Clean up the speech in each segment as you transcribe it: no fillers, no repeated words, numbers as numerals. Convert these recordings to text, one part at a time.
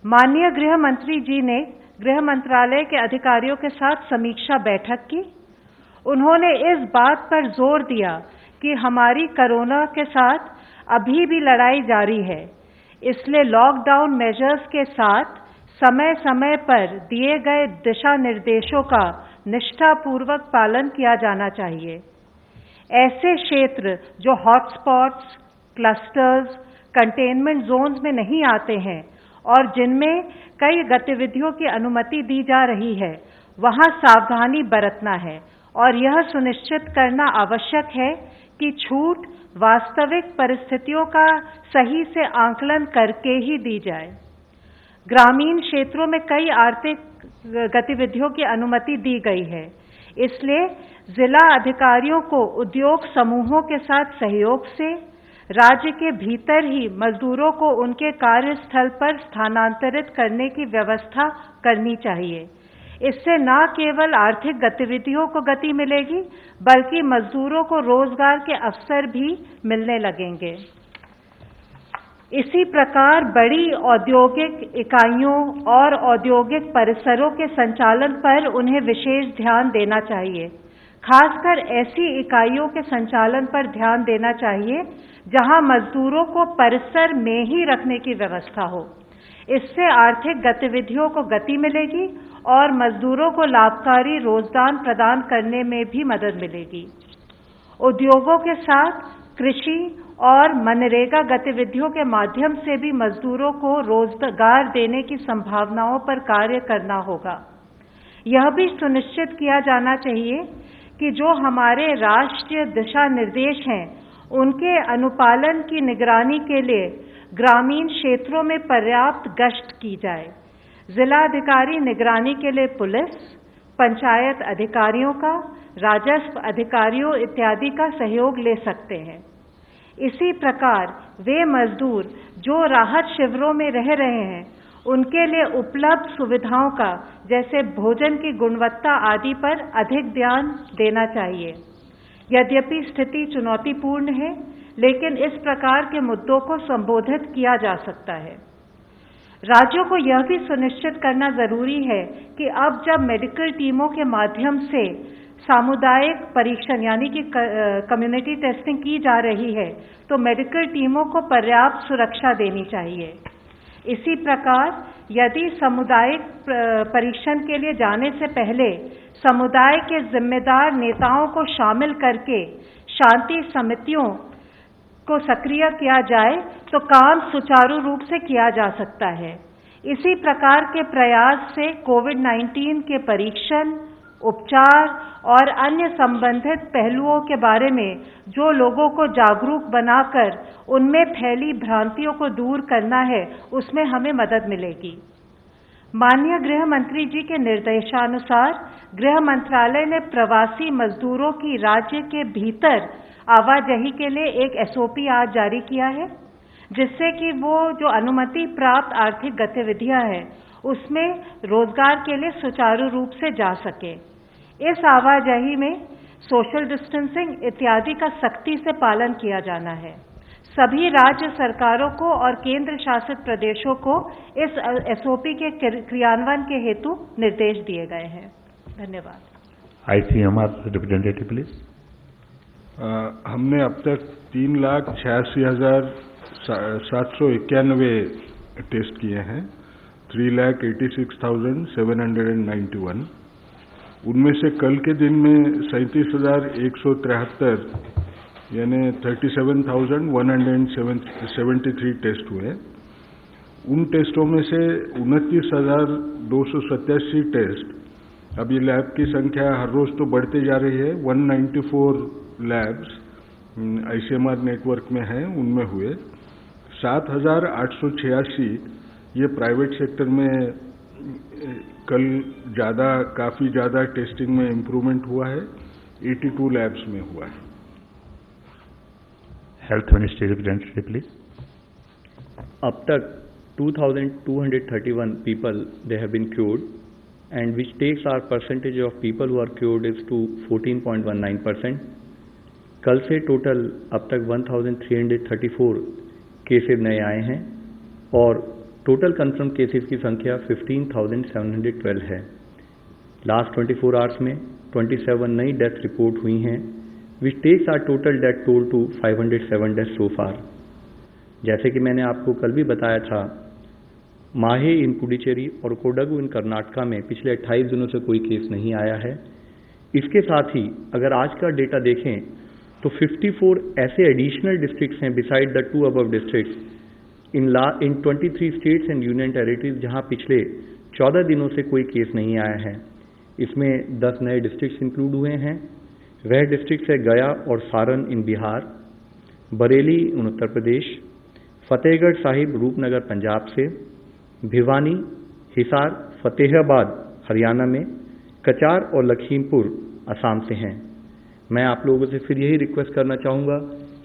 माननीय गृह मंत्री जी ने गृह मंत्रालय के अधिकारियों के साथ समीक्षा बैठक की। उन्होंने इस बात पर जोर दिया कि हमारी कोरोना के साथ अभी भी लड़ाई जारी है, इसलिए लॉकडाउन मेजर्स के साथ समय समय पर दिए गए दिशा निर्देशों का निष्ठापूर्वक पालन किया जाना चाहिए। ऐसे क्षेत्र जो हॉटस्पॉट्स, क्लस्टर्स, कंटेनमेंट जोन्स में नहीं आते हैं और जिनमें कई गतिविधियों की अनुमति दी जा रही है, वहां सावधानी बरतना है और यह सुनिश्चित करना आवश्यक है कि छूट वास्तविक परिस्थितियों का सही से आकलन करके ही दी जाए। ग्रामीण क्षेत्रों में कई आर्थिक गतिविधियों की अनुमति दी गई है, इसलिए जिला अधिकारियों को उद्योग समूहों के साथ सहयोग से राज्य के भीतर ही मजदूरों को उनके कार्यस्थल पर स्थानांतरित करने की व्यवस्था करनी चाहिए। इससे न केवल आर्थिक गतिविधियों को गति मिलेगी, बल्कि मजदूरों को रोजगार के अवसर भी मिलने लगेंगे। इसी प्रकार बड़ी औद्योगिक इकाइयों और औद्योगिक परिसरों के संचालन पर उन्हें विशेष ध्यान देना चाहिए। खासकर ऐसी इकाइयों के संचालन पर ध्यान देना चाहिए जहां मजदूरों को परिसर में ही रखने की व्यवस्था हो। इससे आर्थिक गतिविधियों को गति मिलेगी और मजदूरों को लाभकारी रोजगार प्रदान करने में भी मदद मिलेगी। उद्योगों के साथ कृषि और मनरेगा गतिविधियों के माध्यम से भी मजदूरों को रोजगार देने की संभावनाओं पर कार्य करना होगा। यह भी सुनिश्चित किया जाना चाहिए कि जो हमारे राष्ट्रीय दिशा निर्देश हैं, उनके अनुपालन की निगरानी के लिए ग्रामीण क्षेत्रों में पर्याप्त गश्त की जाए। जिलाधिकारी निगरानी के लिए पुलिस, पंचायत अधिकारियों का, राजस्व अधिकारियों इत्यादि का सहयोग ले सकते हैं। इसी प्रकार वे मजदूर जो राहत शिविरों में रह रहे हैं, उनके लिए उपलब्ध सुविधाओं का, जैसे भोजन की गुणवत्ता आदि पर अधिक ध्यान देना चाहिए। यद्यपि स्थिति चुनौतीपूर्ण है, लेकिन इस प्रकार के मुद्दों को संबोधित किया जा सकता है। राज्यों को यह भी सुनिश्चित करना जरूरी है कि अब जब मेडिकल टीमों के माध्यम से सामुदायिक परीक्षण यानी कि कम्युनिटी टेस्टिंग की जा रही है, तो मेडिकल टीमों को पर्याप्त सुरक्षा देनी चाहिए। इसी प्रकार यदि सामुदायिक परीक्षण के लिए जाने से पहले समुदाय के जिम्मेदार नेताओं को शामिल करके शांति समितियों को सक्रिय किया जाए, तो काम सुचारू रूप से किया जा सकता है। इसी प्रकार के प्रयास से कोविड-19 के परीक्षण, उपचार और अन्य संबंधित पहलुओं के बारे में जो लोगों को जागरूक बनाकर उनमें फैली भ्रांतियों को दूर करना है, उसमें हमें मदद मिलेगी। माननीय गृह मंत्री जी के निर्देशानुसार गृह मंत्रालय ने प्रवासी मजदूरों की राज्य के भीतर आवाजाही के लिए एक एसओपी आज जारी किया है, जिससे कि वो जो अनुमति प्राप्त आर्थिक गतिविधियां हैं, उसमें रोजगार के लिए सुचारू रूप से जा सके। इस आवाजाही में सोशल डिस्टेंसिंग इत्यादि का सख्ती से पालन किया जाना है। सभी राज्य सरकारों को और केंद्र शासित प्रदेशों को इस एसओपी के क्रियान्वयन के हेतु निर्देश दिए गए हैं। धन्यवाद। ICMR representative please. हमने अब तक 3,86,791 टेस्ट किए हैं, 3,86,791। उनमें से कल के दिन में 37,173 यानी 37,173 टेस्ट हुए। उन टेस्टों में से 29,287 टेस्ट, अब ये लैब की संख्या हर रोज तो बढ़ते जा रही है, 194 लैब्स ICMR नेटवर्क में हैं, उनमें हुए। 7,886 ये प्राइवेट सेक्टर में कल काफी ज्यादा टेस्टिंग में इम्प्रूवमेंट हुआ है, 82 लैब्स में हुआ है। Health ministry representative please. अब तक 2,231 people they have been cured, and which takes our percentage of people who are cured is to 14.19%. कल से टोटल अब तक 1,334 केसेज नए आए हैं और टोटल कन्फर्म केसेस की संख्या 15,712 है। लास्ट 24 आवर्स में 27 नई डेथ रिपोर्ट हुई हैं, which takes our total death toll to 507 death so far. जैसे कि मैंने आपको कल भी बताया था, माहे इन पुडुचेरी और कोडगु इन कर्नाटका में पिछले 28 दिनों से कोई केस नहीं आया है। इसके साथ ही अगर आज का डेटा देखें तो 54 ऐसे एडिशनल डिस्ट्रिक्ट्स हैं beside the 2 above districts in 23 states and union territories जहां पिछले 14 दिनों से कोई केस नहीं आया है। इसमें 10 नए डिस्ट्रिक्ट्स इंक्लूड हुए हैं। वह डिस्ट्रिक्ट्स है गया और सारण इन बिहार, बरेली इन उत्तर प्रदेश, फतेहगढ़ साहिब रूपनगर पंजाब से, भिवानी, हिसार, फतेहाबाद हरियाणा में, कचार और लखीमपुर असम से हैं। मैं आप लोगों से फिर यही रिक्वेस्ट करना चाहूँगा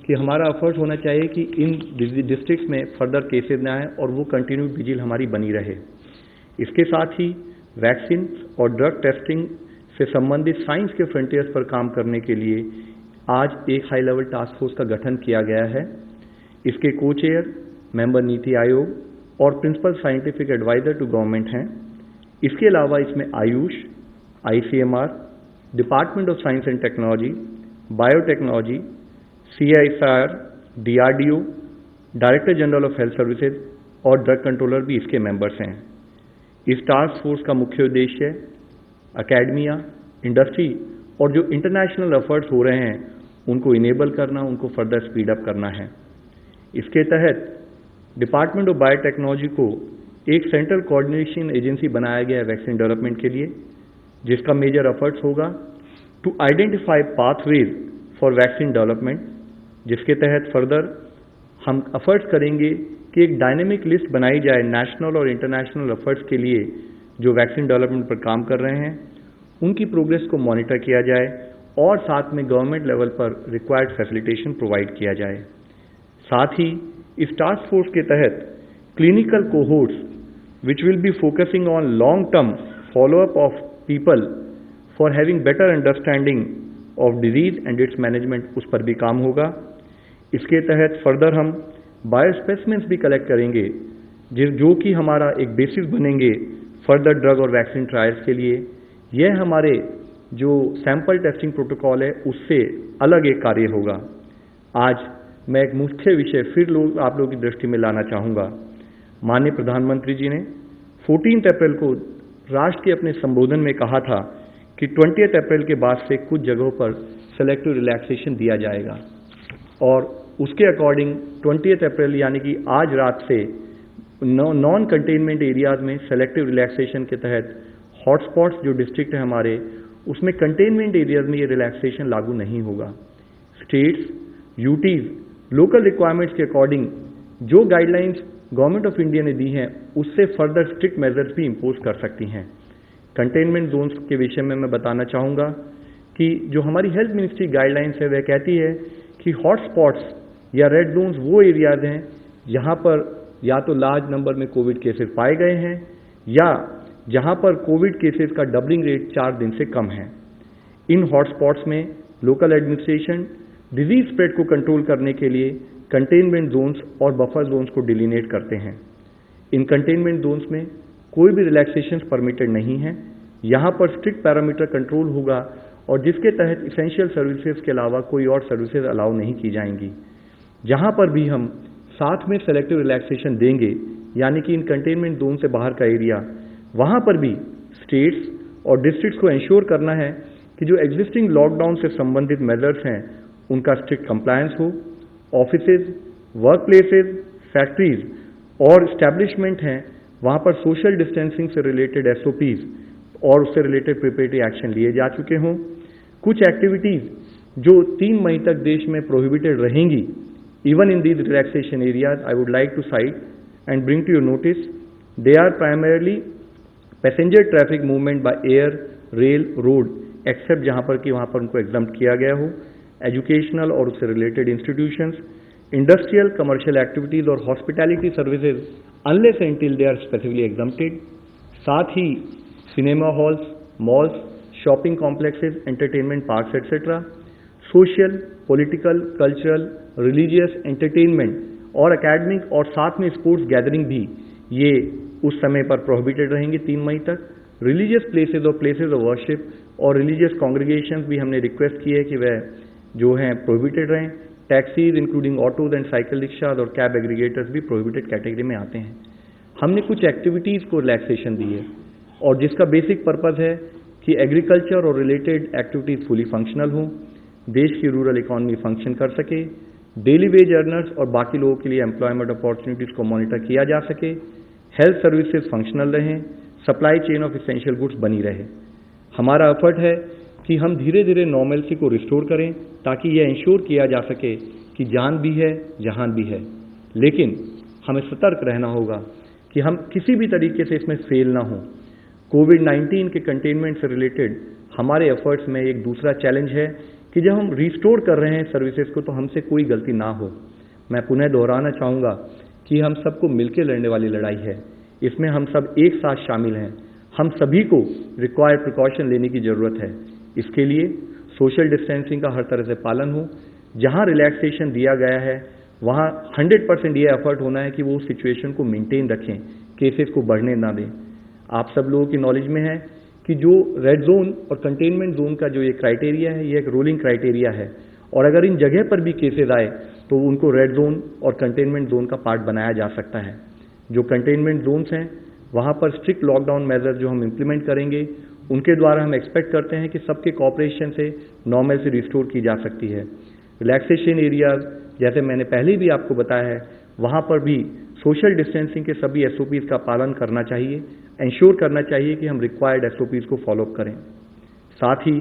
कि हमारा एफर्ट होना चाहिए कि इन डिस्ट्रिक्ट्स में फर्दर केसेस न आए और वो कंटिन्यूड विजिल हमारी बनी रहे। इसके साथ ही वैक्सीन और ड्रग टेस्टिंग से संबंधित साइंस के फ्रंटियर्स पर काम करने के लिए आज एक हाई लेवल टास्क फोर्स का गठन किया गया है। इसके को चेयर मेंबर नीति आयोग और principal scientific adviser to government हैं। इसके अलावा इसमें AYUSH, ICMR, department of science and technology, biotechnology, CSIR, DRDO, director general of health services और ड्रग कंट्रोलर भी इसके मेंबर्स हैं। इस टास्क फोर्स का मुख्य उद्देश्य अकेडमिया, इंडस्ट्री और जो इंटरनेशनल एफर्ट्स हो रहे हैं उनको इनेबल करना, उनको फर्दर स्पीड अप करना है। इसके तहत डिपार्टमेंट ऑफ बायोटेक्नोलॉजी को एक सेंट्रल कोऑर्डिनेशन एजेंसी बनाया गया है वैक्सीन डेवलपमेंट के लिए, जिसका मेजर एफर्ट्स होगा to identify pathways for vaccine development, जिसके तहत फर्दर हम एफर्ट्स करेंगे कि एक डायनेमिक लिस्ट बनाई जाए नेशनल और इंटरनेशनल एफर्ट्स के लिए जो वैक्सीन डेवलपमेंट पर काम कर रहे हैं, उनकी प्रोग्रेस को मॉनिटर किया जाए और साथ में गवर्नमेंट लेवल पर रिक्वायर्ड फैसिलिटेशन प्रोवाइड किया जाए। साथ ही इस टास्क फोर्स के तहत clinical cohorts which will be focusing on long term follow up of people for having better understanding of disease and it's management, उस पर भी काम होगा। इसके तहत फर्दर हम बायोस्पेसिमेंट्स भी कलेक्ट करेंगे जो कि हमारा एक बेसिस बनेंगे फर्दर ड्रग और वैक्सीन ट्रायल्स के लिए। यह हमारे जो सैंपल टेस्टिंग प्रोटोकॉल है उससे अलग एक कार्य होगा। आज मैं एक मुख्य विषय फिर आप लोगों की दृष्टि में लाना चाहूँगा। माननीय प्रधानमंत्री जी ने 14 अप्रैल को राष्ट्र के अपने संबोधन में कहा था कि 20 अप्रैल के बाद से कुछ जगहों पर सेलेक्टिव रिलैक्सेशन दिया जाएगा और उसके अकॉर्डिंग 20 अप्रैल यानी कि आज रात से नॉन कंटेनमेंट एरियाज में सेलेक्टिव रिलैक्सेशन के तहत हॉटस्पॉट्स जो डिस्ट्रिक्ट है हमारे, उसमें कंटेनमेंट एरियाज में ये रिलैक्सेशन लागू नहीं होगा। स्टेट्स, यूटीज लोकल रिक्वायरमेंट्स के अकॉर्डिंग जो गाइडलाइंस गवर्नमेंट ऑफ इंडिया ने दी हैं उससे फर्दर स्ट्रिक्ट मेजर्स भी इम्पोज कर सकती हैं। कंटेनमेंट जोन्स के विषय में मैं बताना चाहूँगा कि जो हमारी हेल्थ मिनिस्ट्री गाइडलाइंस है वह कहती है कि हॉटस्पॉट्स या रेड जोन्स वो एरियाज हैं जहाँ पर या तो लार्ज नंबर में कोविड केसेस पाए गए हैं या जहाँ पर कोविड केसेस का डबलिंग रेट 4 दिन से कम है। इन हॉटस्पॉट्स में लोकल एडमिनिस्ट्रेशन डिजीज स्प्रेड को कंट्रोल करने के लिए कंटेनमेंट जोन्स और बफर जोन्स को डिलिनेट करते हैं। इन कंटेनमेंट जोन्स में कोई भी रिलैक्सेशंस परमिटेड नहीं है। यहाँ पर स्ट्रिक्ट पैरामीटर कंट्रोल होगा और जिसके तहत इसेंशियल सर्विसेज के अलावा कोई और सर्विसेज अलाउ नहीं की जाएंगी। जहाँ पर भी हम साथ में सेलेक्टिव रिलैक्सेशन देंगे यानी कि इन कंटेनमेंट जोन से बाहर का एरिया, वहाँ पर भी स्टेट्स और डिस्ट्रिक्ट्स को इंश्योर करना है कि जो एग्जिस्टिंग लॉकडाउन से संबंधित मेजर्स हैं उनका स्ट्रिक्ट कंप्लायंस हो। ऑफिसेज, वर्क प्लेसेज, फैक्ट्रीज और इस्टेब्लिशमेंट हैं वहाँ पर सोशल डिस्टेंसिंग से रिलेटेड SOPs और उससे रिलेटेड प्रिपरेटरी एक्शन लिए जा चुके हों। कुछ एक्टिविटीज़ जो 3 मई तक देश में प्रोहिबिटेड रहेंगी, even in these relaxation areas, I would like to cite and bring to your notice. They are primarily passenger traffic movement by air, rail, road, except जहाँ पर कि वहाँ पर उनको exempt किया गया हो, एजुकेशनल और उससे related institutions, industrial, commercial activities और hospitality services unless and till they are specifically exempted. साथ ही cinema halls, malls, shopping complexes, entertainment parks etcetera, social, political, cultural, religious, entertainment और एकेडमिक और साथ में स्पोर्ट्स गैदरिंग भी ये उस समय पर प्रोहिबिटेड रहेंगे 3 मई तक। रिलीजियस प्लेसेस और प्लेसेस ऑफ वर्शिप और रिलीजियस कॉन्ग्रीगेशंस भी हमने रिक्वेस्ट की है कि वह जो हैं प्रोहिबिटेड रहें। Taxis including autos and cycle rickshaws और कैब एग्रीगेटर्स भी प्रोहिबिटेड कैटेगरी में आते हैं। हमने कुछ एक्टिविटीज़ को रिलैक्सेशन दी है और जिसका बेसिक पर्पज़ है कि एग्रीकल्चर और रिलेटेड एक्टिविटीज़ फुली फंक्शनल हों, देश की रूरल इकॉनमी फंक्शन कर सके, डेली वेज अर्नर्स और बाकी लोगों के लिए एम्प्लॉयमेंट अपॉर्चुनिटीज़ को मॉनिटर किया जा सके, हेल्थ सर्विसेज फंक्शनल रहें, supply chain of essential goods बनी रहे। हमारा एफर्ट है कि हम धीरे धीरे नॉर्मलसी को रिस्टोर करें ताकि यह इंश्योर किया जा सके कि जान भी है जहान भी है। लेकिन हमें सतर्क रहना होगा कि हम किसी भी तरीके से इसमें फेल ना हों। कोविड-19 के कंटेनमेंट से रिलेटेड हमारे एफर्ट्स में एक दूसरा चैलेंज है कि जब हम रिस्टोर कर रहे हैं सर्विसेज को तो हमसे कोई गलती ना हो। मैं पुनः दोहराना चाहूँगा कि हम सबको मिलकर लड़ने वाली लड़ाई है, इसमें हम सब एक साथ शामिल हैं। हम सभी को रिक्वायर्ड प्रिकॉशन लेने की ज़रूरत है। इसके लिए सोशल डिस्टेंसिंग का हर तरह से पालन हो। जहाँ रिलैक्सेशन दिया गया है वहाँ 100% ये एफर्ट होना है कि वो सिचुएशन को मेंटेन रखें, केसेस को बढ़ने ना दें। आप सब लोगों की नॉलेज में है कि जो रेड जोन और कंटेनमेंट जोन का जो ये क्राइटेरिया है, ये एक रोलिंग क्राइटेरिया है और अगर इन जगह पर भी केसेस आए तो उनको रेड जोन और कंटेनमेंट जोन का पार्ट बनाया जा सकता है। जो कंटेनमेंट जोन्स हैं वहाँ पर स्ट्रिक्ट लॉकडाउन मेजर जो हम इम्प्लीमेंट करेंगे उनके द्वारा हम एक्सपेक्ट करते हैं कि सबके कॉपरेशन से नॉर्मल से रिस्टोर की जा सकती है। रिलैक्सेशन एरियाज जैसे मैंने पहले भी आपको बताया है वहाँ पर भी सोशल डिस्टेंसिंग के सभी SOPs का पालन करना चाहिए, इंश्योर करना चाहिए कि हम रिक्वायर्ड SOPs को फॉलोअप करें। साथ ही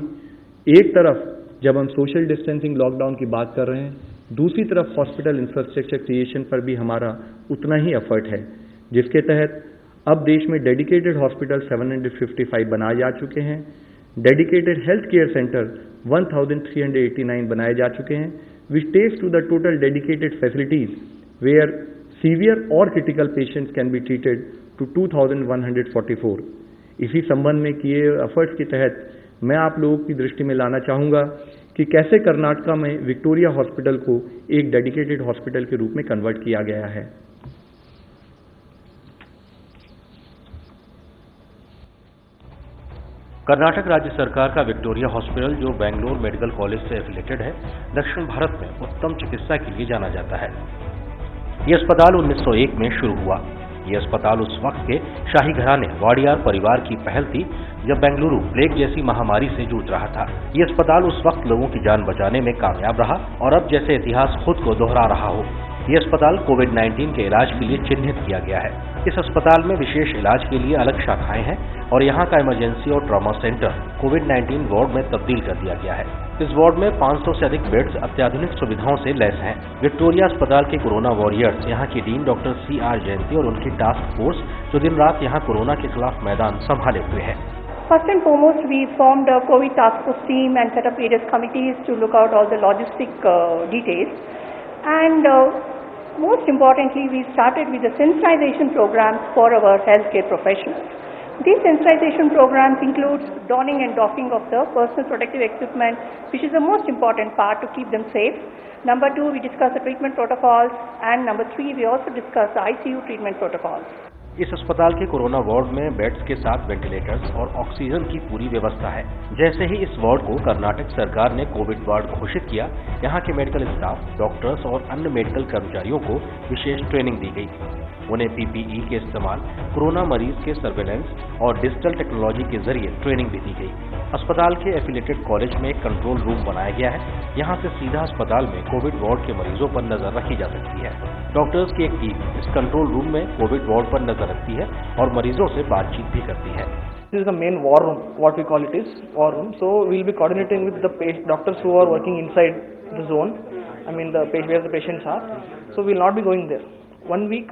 एक तरफ जब हम सोशल डिस्टेंसिंग लॉकडाउन की बात कर रहे हैं, दूसरी तरफ हॉस्पिटल इंफ्रास्ट्रक्चर क्रिएशन पर भी हमारा उतना ही एफर्ट है, जिसके तहत अब देश में डेडिकेटेड हॉस्पिटल 755 बनाए जा चुके हैं, डेडिकेटेड हेल्थ केयर सेंटर 1389 बनाए जा चुके हैं, which takes to the total dedicated facilities where severe or critical patients can be treated to 2144। इसी संबंध में किए एफर्ट्स के तहत मैं आप लोगों की दृष्टि में लाना चाहूँगा कि कैसे कर्नाटका में विक्टोरिया हॉस्पिटल को एक डेडिकेटेड हॉस्पिटल के रूप में कन्वर्ट किया गया है। कर्नाटक राज्य सरकार का विक्टोरिया हॉस्पिटल जो बेंगलोर मेडिकल कॉलेज से एफिलेटेड है, दक्षिण भारत में उत्तम चिकित्सा के लिए जाना जाता है। ये अस्पताल 1901 में शुरू हुआ। ये अस्पताल उस वक्त के शाही घराने वाडियार परिवार की पहल थी जब बेंगलुरु प्लेग जैसी महामारी से जूझ रहा था। ये अस्पताल उस वक्त लोगों की जान बचाने में कामयाब रहा और अब जैसे इतिहास खुद को दोहरा रहा हो। ये अस्पताल कोविड-19 के इलाज के लिए चिन्हित किया गया है। इस अस्पताल में विशेष इलाज के लिए अलग शाखाएं हैं और यहाँ का इमरजेंसी और ट्रॉमा सेंटर कोविड-19 वार्ड में तब्दील कर दिया गया है। इस वार्ड में 500 से अधिक बेड्स अत्याधुनिक सुविधाओं से लैस हैं। विक्टोरिया अस्पताल के कोरोना वॉरियर्स यहाँ की डीन डॉक्टर CR जयंती और उनकी टास्क फोर्स जो दिन रात यहाँ कोरोना के खिलाफ मैदान संभाले हुए है। First and foremost, we formed a COVID task force team and set up various committees to look out all the logistic details. And most importantly, we started with the sensitization programs for our healthcare professionals. These sensitization programs include donning and doffing of the personal protective equipment, which is the most important part to keep them safe. Number 2, we discuss the treatment protocols, and number 3, we also discuss the ICU treatment protocols. इस अस्पताल के corona ward में beds के साथ ventilators और oxygen की पूरी व्यवस्था है। जैसे ही इस वार्ड को कर्नाटक सरकार ने कोविड वार्ड घोषित किया, यहाँ के मेडिकल स्टाफ, डॉक्टर्स और अन्य मेडिकल कर्मचारियों को विशेष ट्रेनिंग दी गई। उन्हें PPE के इस्तेमाल, कोरोना मरीज के सर्वेलेंस और डिजिटल टेक्नोलॉजी के जरिए ट्रेनिंग भी दी गई। अस्पताल के एफिलेटेड कॉलेज में एक कंट्रोल रूम बनाया गया है। यहाँ से सीधा अस्पताल में कोविड वार्ड के मरीजों पर नजर रखी जा सकती है। डॉक्टर्स की एक टीम इस कंट्रोल रूम में कोविड वार्ड पर नजर रखती है और मरीजों से बातचीत भी करती है। This is the main war room, what we call it is war room. So we'll be coordinating with the doctors who are working inside the zone. I mean where the patients are. So we'll not be going there. 1 week,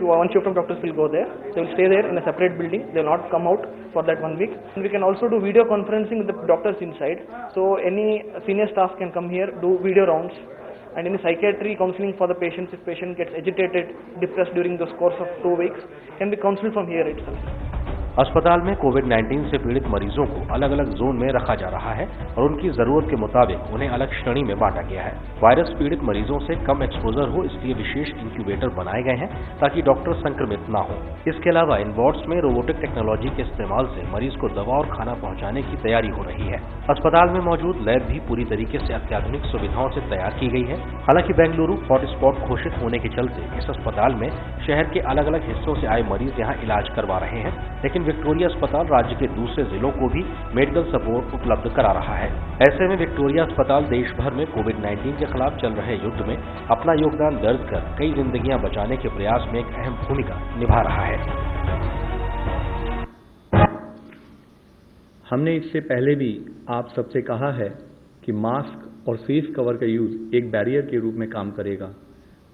one shift of doctors will go there. They will stay there in a separate building. They will not come out for that 1 week. And we can also do video conferencing with the doctors inside. So any senior staff can come here, do video rounds. And any psychiatry counseling for the patients, if patient gets agitated, depressed during the course of 2 weeks, can be counseled from here itself. अस्पताल में कोविड-19 से पीड़ित मरीजों को अलग अलग zone में रखा जा रहा है और उनकी जरूरत के मुताबिक उन्हें अलग श्रेणी में बांटा गया है। वायरस पीड़ित मरीजों से कम एक्सपोजर हो, इसलिए विशेष इंक्यूबेटर बनाए गए हैं ताकि डॉक्टर संक्रमित न हो। इसके अलावा इन वार्ड्स में रोबोटिक टेक्नोलॉजी के इस्तेमाल से मरीज को दवा और खाना पहुंचाने की तैयारी हो रही है। अस्पताल में मौजूद लैब भी पूरी तरीके से अत्याधुनिक सुविधाओं से तैयार की गई है। हालांकि बेंगलुरु हॉटस्पॉट घोषित होने के चलते इस अस्पताल में शहर के अलग अलग हिस्सों से आए मरीज यहां इलाज करवा रहे हैं, लेकिन विक्टोरिया अस्पताल राज्य के दूसरे जिलों को भी मेडिकल सपोर्ट उपलब्ध करा रहा है। ऐसे में विक्टोरिया अस्पताल देश भर में कोविड-19 के खिलाफ चल रहे युद्ध में अपना योगदान दर्ज कर कई जिंदगियां बचाने के प्रयास में एक अहम भूमिका निभा रहा है। हमने इससे पहले भी आप सबसे कहा है कि मास्क और फेस कवर का यूज एक बैरियर के रूप में काम करेगा,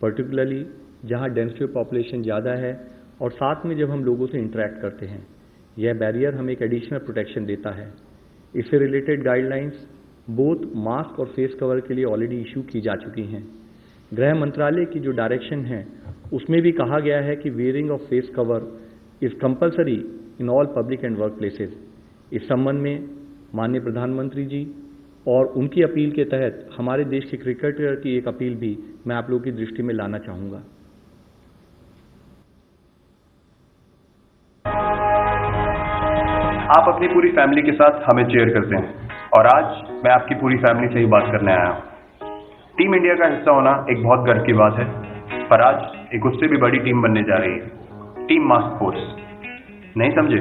पर्टिकुलरली जहां डेंसिटी पॉपुलेशन ज़्यादा है और साथ में जब हम लोगों से इंटरेक्ट करते हैं। यह बैरियर हमें एक एडिशनल प्रोटेक्शन देता है। इससे रिलेटेड गाइडलाइंस बोथ मास्क और फेस कवर के लिए ऑलरेडी इशू की जा चुकी हैं। गृह मंत्रालय की जो डायरेक्शन है उसमें भी कहा गया है कि wearing of face cover is compulsory in all public and work places. इस संबंध में माननीय प्रधानमंत्री जी और उनकी अपील के तहत हमारे देश के क्रिकेटर की एक अपील भी मैं आप लोगों की दृष्टि में लाना चाहूँगा। आप अपनी पूरी फैमिली के साथ हमें चेयर करते हैं और आज मैं आपकी पूरी फैमिली से ही बात करने आया हूँ। टीम इंडिया का हिस्सा होना एक बहुत गर्व की बात है, पर आज एक उससे भी बड़ी टीम बनने जा रही है, टीम मास्क फोर्स। नहीं समझे?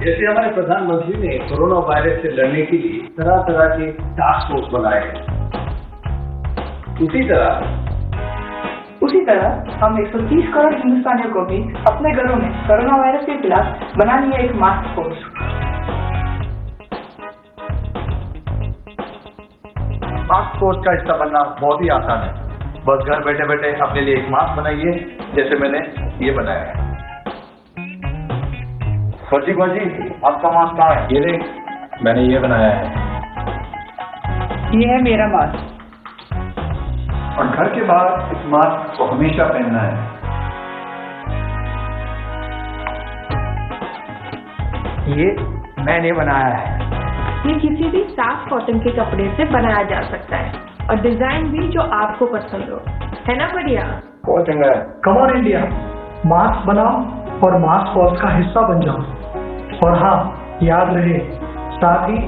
जैसे हमारे प्रधानमंत्री ने कोरोना वायरस से लड़ने के लिए तरह तरह के टास्क फोर्स बनाए हैं, उसी तरह हम 130 करोड़ हिंदुस्तानियों को भी अपने घरों में कोरोना वायरस के खिलाफ बना लिया एक मास्क फोर्स। मास्क फोर्स का हिस्सा बनना बहुत ही आसान है। बस घर बैठे बैठे अपने लिए एक मास्क बनाइए, जैसे मैंने ये बनाया है। फर्जी आपका मास्क कहाँ है? ये देख, मैंने ये बनाया है। ये है मेरा मास्क। और घर के बाहर इस मास्क को हमेशा पहनना है। ये मैंने बनाया है। ये किसी भी साफ कॉटन के कपड़े से बनाया जा सकता है और डिजाइन भी जो आपको पसंद हो, है ना बढ़िया? बहुत चंगा है। कम ऑन इंडिया, मास्क बनाओ और मास्क फोर्स का हिस्सा बन जाओ। और हाँ, याद रहे, साथ ही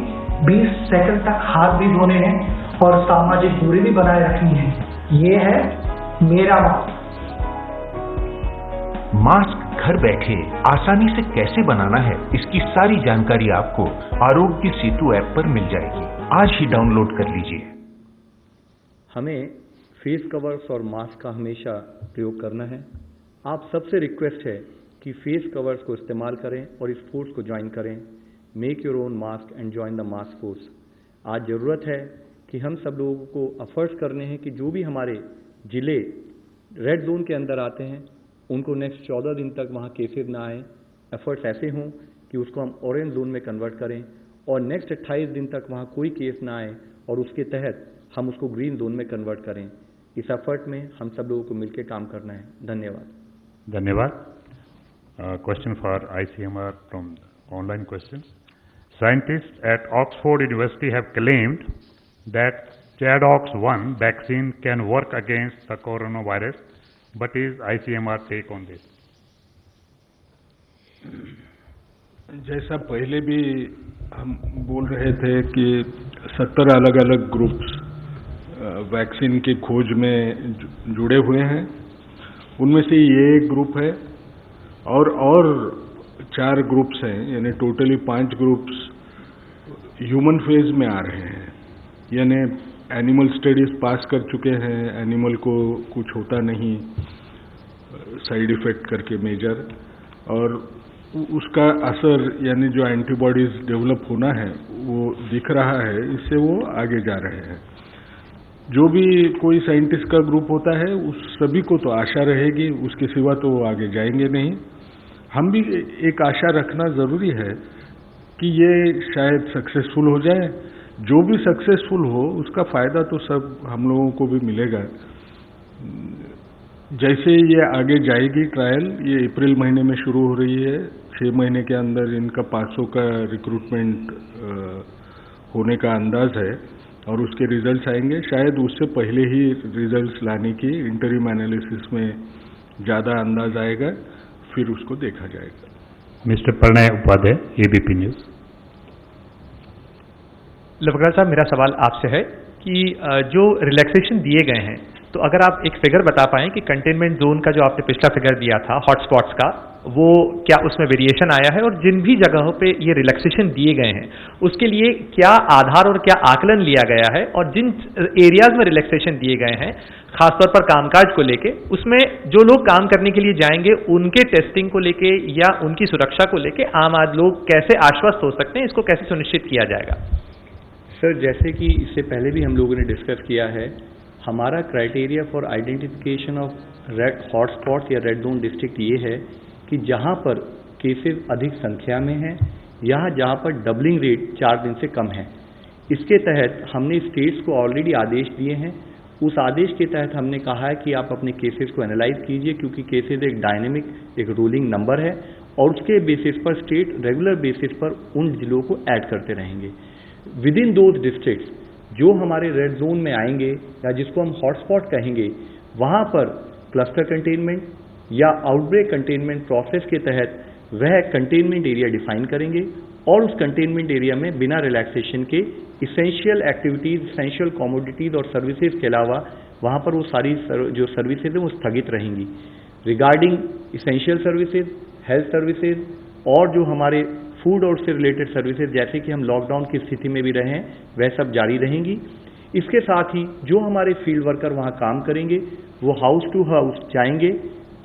20 सेकंड तक हाथ भी धोने हैं और सामाजिक दूरी भी बनाए रखनी है। ये है मेरा मास्क। मास्क घर बैठे आसानी से कैसे बनाना है, इसकी सारी जानकारी आपको आरोग्य सेतु ऐप पर मिल जाएगी। आज ही डाउनलोड कर लीजिए। हमें फेस कवर्स और मास्क का हमेशा प्रयोग करना है। आप सबसे रिक्वेस्ट है कि फेस कवर्स को इस्तेमाल करें और इस फोर्स को ज्वाइन करें। Make your own mask and join the mask force. आज ज़रूरत है कि हम सब लोगों को एफर्ट्स करने हैं कि जो भी हमारे जिले रेड जोन के अंदर आते हैं उनको नेक्स्ट 14 दिन तक वहाँ केसेस ना आए। एफर्ट्स ऐसे हों कि उसको हम ऑरेंज जोन में कन्वर्ट करें और नेक्स्ट 28 दिन तक वहाँ कोई केस ना आए और उसके तहत हम उसको ग्रीन जोन में कन्वर्ट करें। इस एफर्ट में हम सब लोगों को मिलकर काम करना है। धन्यवाद। धन्यवाद। Question for ICMR from online questions. Scientists at Oxford University have claimed that ChAdOx1 vaccine can work against the coronavirus. What is ICMR take on this? जैसा पहले भी हम बोल रहे थे कि 70 अलग अलग ग्रुप्स वैक्सीन की खोज में जुड़े हुए हैं। उनमें से ये एक ग्रुप है और 4 ग्रुप्स हैं, यानी टोटली 5 ग्रुप्स ह्यूमन फेज में आ रहे हैं। यानी एनिमल स्टडीज पास कर चुके हैं, एनिमल को कुछ होता नहीं साइड इफेक्ट करके मेजर, और उसका असर यानी जो एंटीबॉडीज डेवलप होना है वो दिख रहा है, इससे वो आगे जा रहे हैं। जो भी कोई साइंटिस्ट का ग्रुप होता है उस सभी को तो आशा रहेगी, उसके सिवा तो वो आगे जाएंगे नहीं। हम भी एक आशा रखना ज़रूरी है कि ये शायद सक्सेसफुल हो जाए। जो भी सक्सेसफुल हो उसका फ़ायदा तो सब हम लोगों को भी मिलेगा। जैसे ये आगे जाएगी ट्रायल, ये अप्रैल महीने में शुरू हो रही है। 6 महीने के अंदर इनका 500 का रिक्रूटमेंट होने का अंदाज है और उसके रिजल्ट्स आएंगे। शायद उससे पहले ही रिजल्ट्स लाने की इंटरिम एनालिसिस में ज़्यादा अंदाज आएगा, फिर उसको देखा जाएगा। Mister Pranay Upadhyay, ABP news. लवकड़ा साहब, मेरा सवाल आपसे है कि जो रिलैक्सेशन दिए गए हैं, तो अगर आप एक फिगर बता पाएं कि कंटेनमेंट जोन का जो आपने पिछला फिगर दिया था हॉटस्पॉट्स का, वो क्या उसमें वेरिएशन आया है, और जिन भी जगहों पे ये रिलैक्सेशन दिए गए हैं उसके लिए क्या आधार और क्या आकलन लिया गया है, और जिन एरियाज में रिलैक्सेशन दिए गए हैं खासतौर पर कामकाज को लेके, उसमें जो लोग काम करने के लिए जाएंगे उनके टेस्टिंग को लेके या उनकी सुरक्षा को लेके आम आदमी लोग कैसे आश्वस्त हो सकते हैं, इसको कैसे सुनिश्चित किया जाएगा? सर, जैसे कि इससे पहले भी हम लोगों ने डिस्कस किया है, हमारा criteria for identification of red hotspots या रेड जोन डिस्ट्रिक्ट ये है कि जहां पर केसेस अधिक संख्या में हैं या जहां पर डबलिंग रेट 4 दिन से कम है। इसके तहत हमने स्टेट्स को ऑलरेडी आदेश दिए हैं। उस आदेश के तहत हमने कहा है कि आप अपने केसेस को एनालाइज कीजिए, क्योंकि केसेस एक डायनेमिक, एक रोलिंग नंबर है और उसके बेसिस पर स्टेट रेगुलर बेसिस पर उन जिलों को ऐड करते रहेंगे। विद इन दोज डिस्ट्रिक्ट्स जो हमारे रेड जोन में आएंगे या जिसको हम हॉटस्पॉट कहेंगे, वहां पर क्लस्टर कंटेनमेंट या आउटब्रेक कंटेनमेंट प्रोसेस के तहत वह कंटेनमेंट एरिया डिफाइन करेंगे और उस कंटेनमेंट एरिया में बिना रिलैक्सेशन के इसेंशियल एक्टिविटीज, इसेंशियल कमोडिटीज और सर्विसेज के अलावा वहां पर वो सारी जो सर्विसेज है वो स्थगित रहेंगी। Regarding essential services, health services और जो हमारे फूड और उससे रिलेटेड सर्विसेज, जैसे कि हम लॉकडाउन की स्थिति में भी रहे हैं, वह सब जारी रहेंगी। इसके साथ ही जो हमारे फील्ड वर्कर वहां काम करेंगे वो हाउस टू हाउस जाएंगे,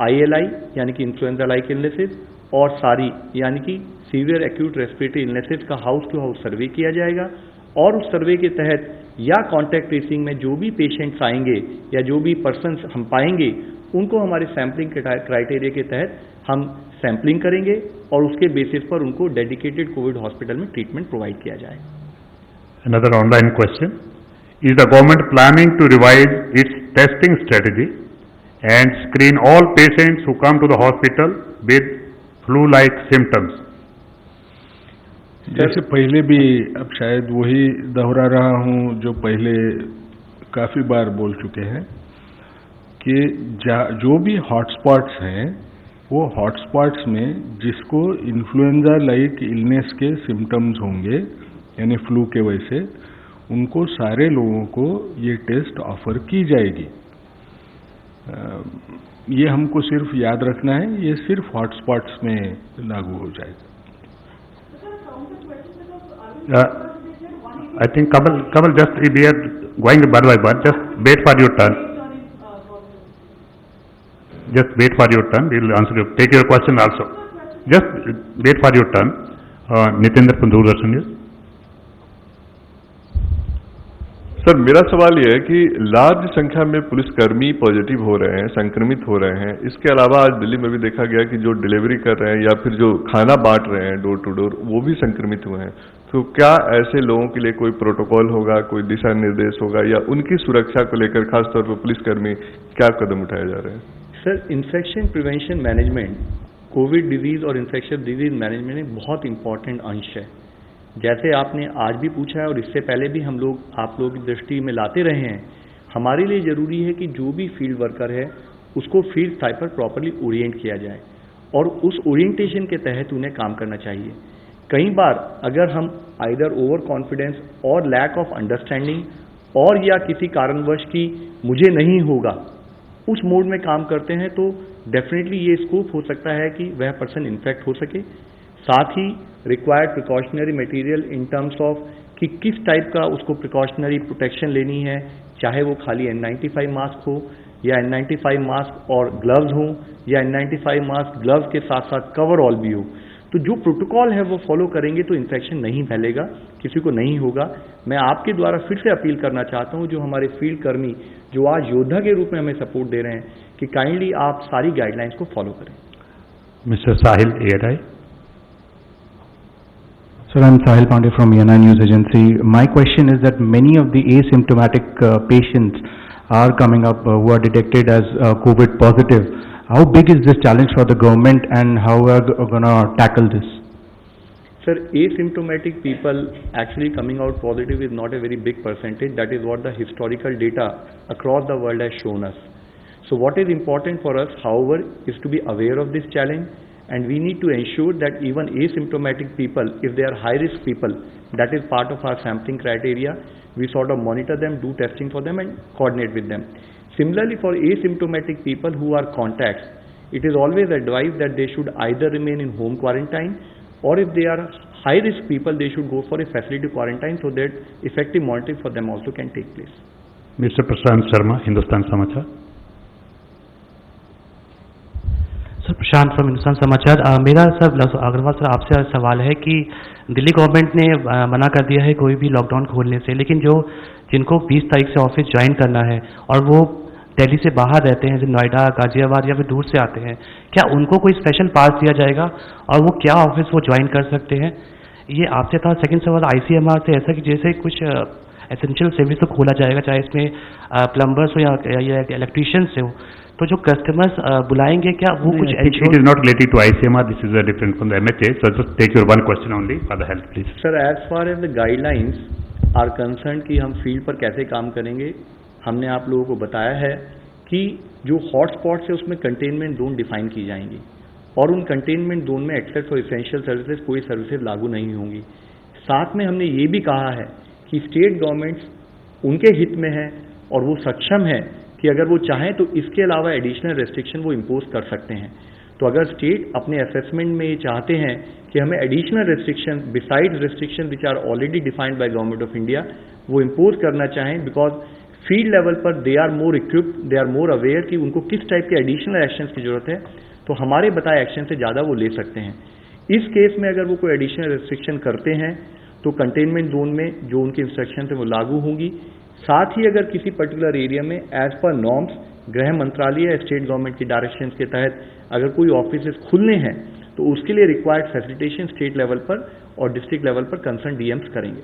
ILI यानी कि इन्फ्लुएंजा लाइक इलनेसेस और सारी यानी कि सीवियर एक्यूट रेस्पिरेटरी इलनेसेस का हाउस टू हाउस सर्वे किया जाएगा और उस सर्वे के तहत या कॉन्टैक्ट ट्रेसिंग में जो भी पेशेंट्स आएंगे या जो भी पर्सन्स हम पाएंगे उनको हमारे सैम्पलिंग क्राइटेरिया के तहत हम सैम्पलिंग करेंगे और उसके बेसिस पर उनको डेडिकेटेड कोविड हॉस्पिटल में ट्रीटमेंट प्रोवाइड किया जाएगा। Another online question: Is the government planning to revise its testing strategy and screen all patients who come to the hospital with flu-like symptoms? जैसे पहले भी, अब शायद वही दोहरा रहा हूं जो पहले काफी बार बोल चुके हैं कि जो भी हॉटस्पॉट्स हैं वो हॉटस्पॉट्स में जिसको इन्फ्लुएंजा लाइक इलनेस के सिम्टम्स होंगे यानी फ्लू के वजह, उनको सारे लोगों को ये टेस्ट ऑफर की जाएगी। ये हमको सिर्फ याद रखना है, ये सिर्फ हॉटस्पॉट्स में लागू हो जाएगा। I think Kamal, just we are going one by one. Just wait for your turn. Just wait for your turn. We will answer you. Take your question also. Just wait for your turn. Nitendra from Doordarshan News. Sir, मेरा सवाल यह है कि large संख्या में पुलिसकर्मी positive हो रहे हैं, संक्रमित हो रहे हैं। इसके अलावा आज दिल्ली में भी देखा गया कि जो डिलीवरी कर रहे हैं या फिर जो खाना बांट रहे हैं डोर टू डोर, वो भी संक्रमित हुए हैं। तो क्या ऐसे लोगों के लिए कोई प्रोटोकॉल होगा, कोई दिशा निर्देश होगा या उनकी सुरक्षा को लेकर खासतौर पर पुलिसकर्मी क्या कदम उठाए जा रहे हैं? Sir, infection prevention management, Covid disease और इन्फेक्शन डिजीज मैनेजमेंट एक बहुत इंपॉर्टेंट अंश है। जैसे आपने आज भी पूछा है और इससे पहले भी हम लोग आप लोगों की दृष्टि में लाते रहे हैं, हमारे लिए जरूरी है कि जो भी फील्ड वर्कर है उसको फील्ड साइट पर प्रॉपर्ली ओरिएंट किया जाए और उस ओरिएंटेशन के तहत उन्हें काम करना चाहिए। कई बार अगर हम आइदर ओवर कॉन्फिडेंस और लैक ऑफ अंडरस्टैंडिंग और या किसी कारणवश की मुझे नहीं होगा उस मोड में काम करते हैं तो डेफिनेटली ये स्कोप हो सकता है कि वह पर्सन इन्फेक्ट हो सके। साथ ही required precautionary material in terms of कि किस टाइप का उसको प्रिकॉशनरी प्रोटेक्शन लेनी है, चाहे वो खाली N95 मास्क हो या N95 मास्क और ग्लव्स हो या N95 मास्क ग्लव्स के साथ साथ कवर ऑल भी हो। तो जो प्रोटोकॉल है वो फॉलो करेंगे तो इन्फेक्शन नहीं फैलेगा, किसी को नहीं होगा। मैं आपके द्वारा फिर से अपील करना चाहता हूं जो हमारे फील्ड कर्मी जो आज योद्धा के रूप में हमें सपोर्ट दे रहे हैं कि काइंडली आप सारी गाइडलाइंस को फॉलो करें। Mister Sahil, ANI. Sir, I'm Sahil Pandey from ANI News Agency. My question is that many of the asymptomatic patients are coming up who are detected as COVID positive. How big is this challenge for the government, and how are going to tackle this? Sir, asymptomatic people actually coming out positive is not a very big percentage. That is what the historical data across the world has shown us. So what is important for us, however, is to be aware of this challenge, and we need to ensure that even asymptomatic people, if they are high-risk people, that is part of our sampling criteria, we sort of monitor them, do testing for them and coordinate with them. Similarly, for asymptomatic people who are contacts, it is always advised that they should either remain in home quarantine, or if they are high-risk people, they should go for a facility quarantine so that effective monitoring for them also can take place. Mr. Prashant Sharma, Hindustan Samachar. Sir Prashant from Hindustan समाचार। मेरा sir Agarwal sir आपसे सवाल है कि Delhi government ने मना कर दिया है कोई भी लॉकडाउन खोलने से, लेकिन जिनको 20 तारीख से ऑफिस ज्वाइन करना है और वो दिल्ली से बाहर रहते हैं, जैसे नोएडा, गाजियाबाद या फिर दूर से आते हैं, क्या उनको कोई स्पेशल पास दिया जाएगा और वो क्या ऑफिस वो ज्वाइन कर सकते हैं? ये आपसे था। सेकंड सवाल ICMR से ऐसा कि जैसे कुछ एसेंशियल सर्विस तो खोला जाएगा, चाहे इसमें प्लम्बर्स हो या इलेक्ट्रीशियंस हो, तो जो कस्टमर्स बुलाएंगे क्या वो कुछ It is not related to ICMR, this is different from the MHA, so just take your one question only for the health, please. Sir, as far as the guidelines are concerned कि हम field पर कैसे काम करेंगे, हमने आप लोगों को बताया है कि जो हॉटस्पॉट्स है उसमें कंटेनमेंट जोन डिफाइन की जाएंगी और उन कंटेनमेंट जोन में एक्सेप्ट फॉर एसेंशियल सर्विसेज कोई सर्विसेज लागू नहीं होंगी। साथ में हमने ये भी कहा है कि स्टेट गवर्नमेंट्स उनके हित में है और वो सक्षम है कि अगर वो चाहें तो इसके अलावा एडिशनल रेस्ट्रिक्शन वो इम्पोज कर सकते हैं। तो अगर स्टेट अपने असेसमेंट में ये चाहते हैं कि हमें additional restriction besides restriction which are already defined by government of India वो इम्पोज करना चाहें, बिकॉज फील्ड लेवल पर they are more equipped, they are more aware कि उनको किस टाइप के एडिशनल एक्शंस की जरूरत है, तो हमारे बताए एक्शन से ज़्यादा वो ले सकते हैं। इस केस में अगर वो कोई एडिशनल रेस्ट्रिक्शन करते हैं तो कंटेनमेंट जोन में जो उनकी इंस्ट्रक्शन है वो लागू होंगी। साथ ही अगर किसी पर्टिकुलर एरिया में एज पर नॉर्म्स गृह मंत्रालय या स्टेट गवर्नमेंट की डायरेक्शंस के तहत अगर कोई ऑफिस खुलने हैं तो उसके लिए रिक्वायर्ड फैसिलिटेशन स्टेट लेवल पर और डिस्ट्रिक्ट लेवल पर कंसर्न DMs करेंगे।